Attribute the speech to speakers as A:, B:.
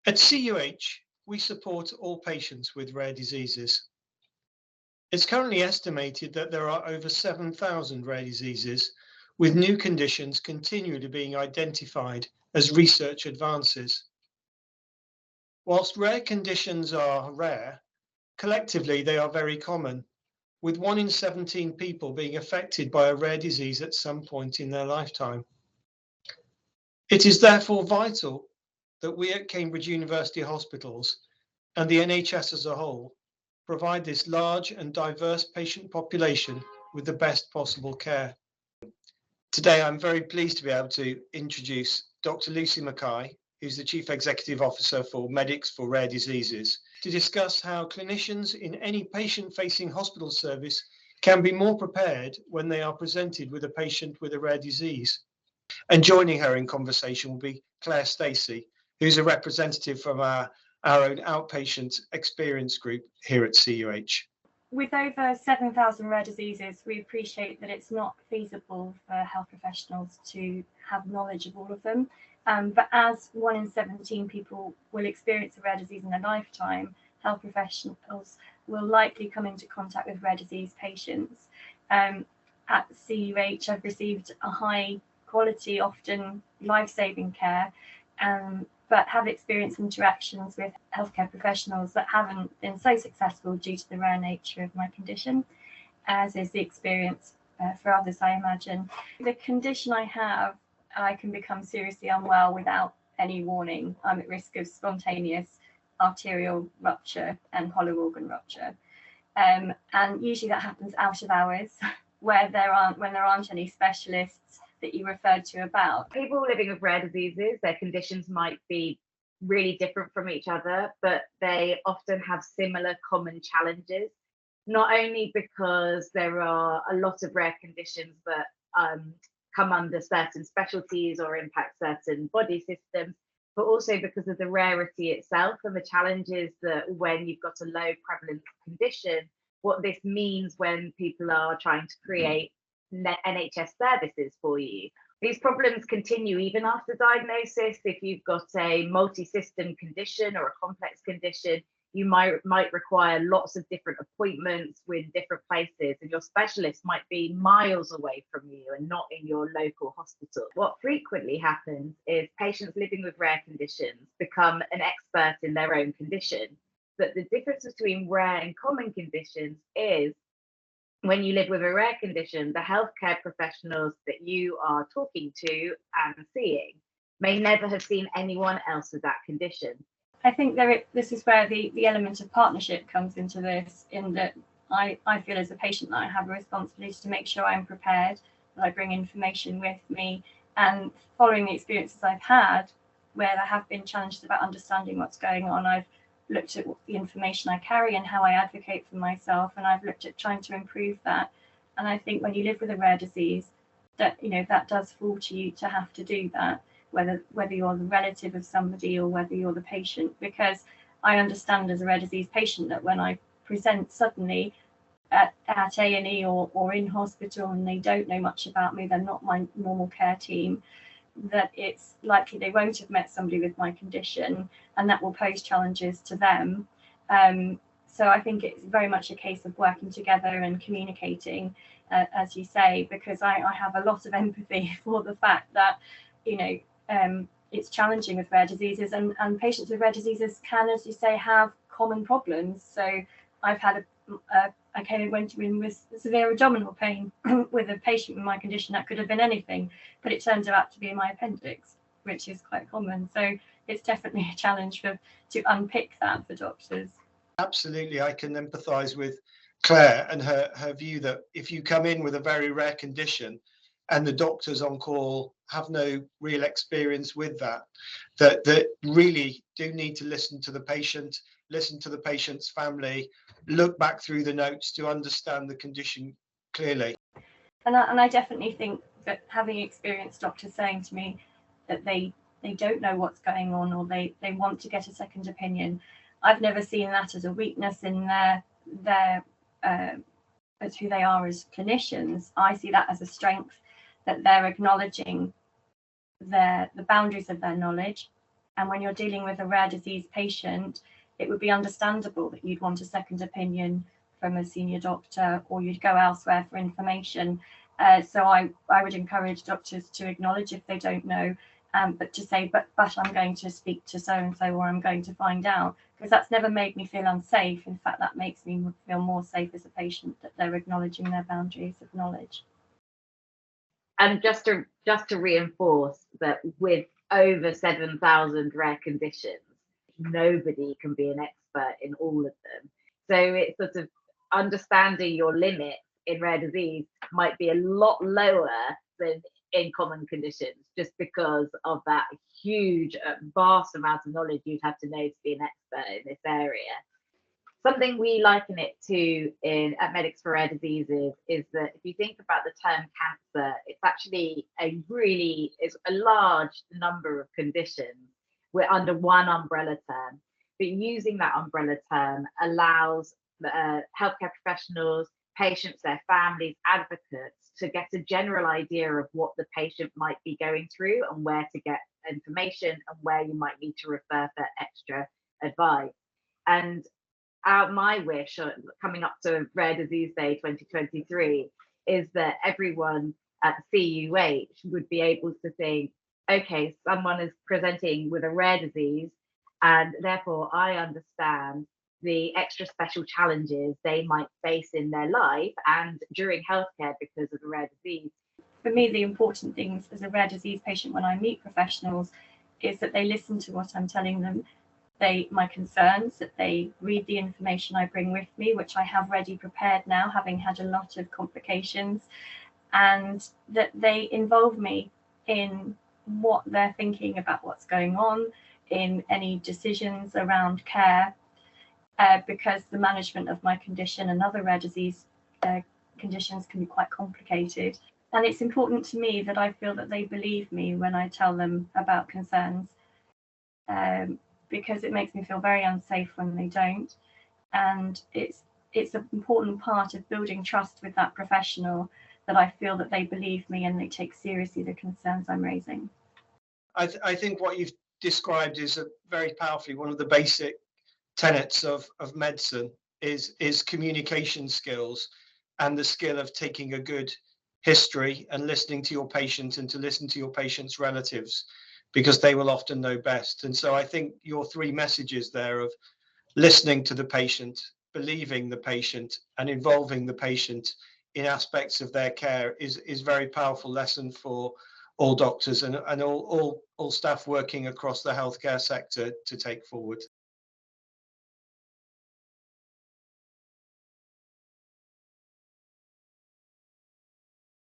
A: At CUH, we support all patients with rare diseases. It's currently estimated that there are over 7,000 rare diseases, with new conditions continually being identified as research advances. Whilst rare conditions are rare, collectively they are very common, with 1 in 17 people being affected by a rare disease at some point in their lifetime. It is therefore vital that we at Cambridge University Hospitals and the NHS as a whole provide this large and diverse patient population with the best possible care. Today, I'm very pleased to be able to introduce Dr. Lucy Mackay, who's the Chief Executive Officer for Medics for Rare Diseases, to discuss how clinicians in any patient-facing hospital service can be more prepared when they are presented with a patient with a rare disease. And joining her in conversation will be Claire Stacey, who's a representative from our own outpatient experience group here at CUH.
B: With over 7,000 rare diseases, we appreciate that it's not feasible for health professionals to have knowledge of all of them. But as 1 in 17 people will experience a rare disease in their lifetime, health professionals will likely come into contact with rare disease patients. At CUH, I've received a high quality, often life-saving care, but have experienced interactions with healthcare professionals that haven't been so successful due to the rare nature of my condition, as is the experience for others, I imagine. The condition I have, I can become seriously unwell without any warning. I'm at risk of spontaneous arterial rupture and hollow organ rupture. And usually that happens out of hours, when there aren't any specialists that you referred to about.
C: People living with rare diseases, their conditions might be really different from each other, but they often have similar common challenges, not only because there are a lot of rare conditions that come under certain specialties or impact certain body systems, but also because of the rarity itself and the challenges that when you've got a low prevalence condition, what this means when people are trying to create NHS services for you. These problems continue even after diagnosis. If you've got a multi-system condition or a complex condition, you might require lots of different appointments with different places, and your specialist might be miles away from you and not in your local hospital. What frequently happens is patients living with rare conditions become an expert in their own condition. But the difference between rare and common conditions is when you live with a rare condition, the healthcare professionals that you are talking to and seeing may never have seen anyone else with that condition.
B: I think this is where the element of partnership comes into this, in that I feel as a patient that I have a responsibility to make sure I'm prepared, that I bring information with me, and following the experiences I've had where there have been challenges about understanding what's going on, I've looked at the information I carry and how I advocate for myself, and I've looked at trying to improve that. And I think when you live with a rare disease, that that does fall to you to have to do that, whether you're the relative of somebody or whether you're the patient, because I understand as a rare disease patient that when I present suddenly at A&E or in hospital and they don't know much about me, they're not my normal care team, that it's likely they won't have met somebody with my condition, and that will pose challenges to them. So I think it's very much a case of working together and communicating, as you say, because I have a lot of empathy for the fact that it's challenging with rare diseases, and patients with rare diseases can, as you say, have common problems. So I've had went in with severe abdominal pain with a patient with my condition that could have been anything, but it turns out to be my appendix, which is quite common. So it's definitely a challenge to unpick that for doctors.
A: Absolutely, I can empathise with Claire and her view that if you come in with a very rare condition and the doctors on call have no real experience with that really do need to listen to the patient, listen to the patient's family, look back through the notes to understand the condition clearly.
B: And I definitely think that having experienced doctors saying to me that they don't know what's going on, or they want to get a second opinion, I've never seen that as a weakness in their as who they are as clinicians. I see that as a strength, that they're acknowledging the boundaries of their knowledge, And when you're dealing with a rare disease patient, it would be understandable that you'd want a second opinion from a senior doctor, or you'd go elsewhere for information. So I would encourage doctors to acknowledge if they don't know, but to say, but I'm going to speak to so-and-so, or I'm going to find out, because that's never made me feel unsafe. In fact, that makes me feel more safe as a patient, that they're acknowledging their boundaries of knowledge.
C: And just to reinforce that, with over 7,000 rare conditions, nobody can be an expert in all of them. So it's sort of understanding your limits in rare disease might be a lot lower than in common conditions, just because of that huge, vast amount of knowledge you'd have to know to be an expert in this area. Something we liken it to at Medics for Rare Diseases is that if you think about the term cancer, it's actually it's a large number of conditions. We're under one umbrella term, but using that umbrella term allows healthcare professionals, patients, their families, advocates to get a general idea of what the patient might be going through and where to get information and where you might need to refer for extra advice. And my wish coming up to Rare Disease Day 2023 is that everyone at CUH would be able to think, okay, someone is presenting with a rare disease, and therefore I understand the extra special challenges they might face in their life and during healthcare because of a rare disease.
B: For me, the important things as a rare disease patient when I meet professionals is that they listen to what I'm telling them, my concerns, that they read the information I bring with me, which I have ready prepared now, having had a lot of complications, and that they involve me in what they're thinking about what's going on, in any decisions around care, because the management of my condition and other rare disease conditions can be quite complicated. And it's important to me that I feel that they believe me when I tell them about concerns, because it makes me feel very unsafe when they don't. And it's an important part of building trust with that professional, that I feel that they believe me and they take seriously the concerns I'm raising.
A: I think what you've described is very powerfully one of the basic tenets of medicine is communication skills, and the skill of taking a good history and listening to your patient, and to listen to your patient's relatives, because they will often know best. And so I think your three messages there of listening to the patient, believing the patient, and involving the patient in aspects of their care is very powerful lesson for all doctors and all staff working across the healthcare sector to take forward.